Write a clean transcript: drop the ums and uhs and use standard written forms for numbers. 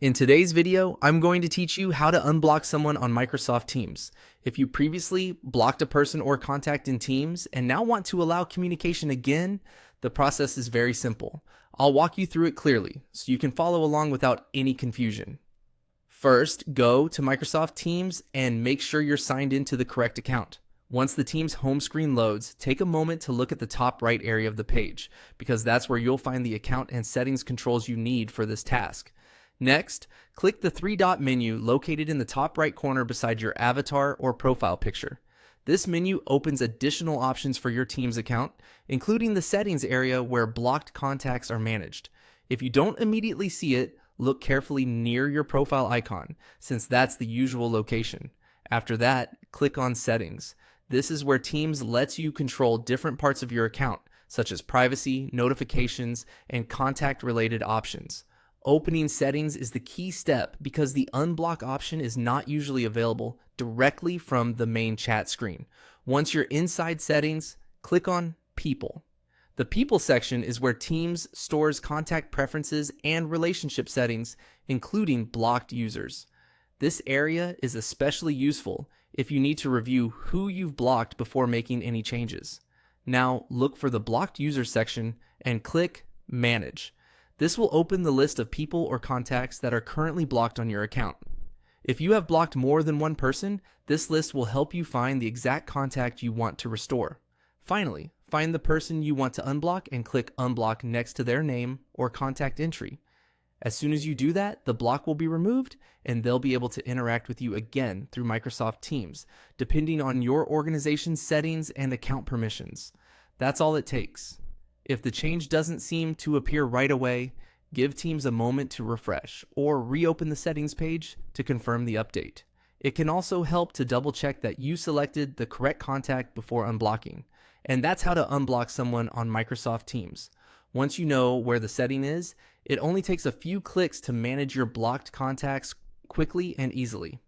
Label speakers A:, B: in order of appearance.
A: In today's video, I'm going to teach you how to unblock someone on Microsoft Teams. If you previously blocked a person or contact in Teams and now want to allow communication again, the process is very simple. I'll walk you through it clearly so you can follow along without any confusion. First, go to Microsoft Teams and make sure you're signed into the correct account. Once the Teams home screen loads, take a moment to look at the top right area of the page, because that's where you'll find the account and settings controls you need for this task. Next, click the three-dot menu located in the top right corner beside your avatar or profile picture. This menu opens additional options for your Teams account, including the settings area where blocked contacts are managed. If you don't immediately see it, look carefully near your profile icon, since that's the usual location. After that, click on Settings. This is where Teams lets you control different parts of your account, such as privacy, notifications, and contact-related options. Opening settings is the key step because the unblock option is not usually available directly from the main chat screen. Once you're inside settings, click on People. The People section is where Teams stores contact preferences and relationship settings, including blocked users. This area is especially useful if you need to review who you've blocked before making any changes. Now look for the Blocked User section and click Manage. This will open the list of people or contacts that are currently blocked on your account. If you have blocked more than one person, this list will help you find the exact contact you want to restore. Finally, find the person you want to unblock and click Unblock next to their name or contact entry. As soon as you do that, the block will be removed and they'll be able to interact with you again through Microsoft Teams, depending on your organization's settings and account permissions. That's all it takes. If the change doesn't seem to appear right away, give Teams a moment to refresh or reopen the settings page to confirm the update. It can also help to double check that you selected the correct contact before unblocking. And that's how to unblock someone on Microsoft Teams. Once you know where the setting is, it only takes a few clicks to manage your blocked contacts quickly and easily.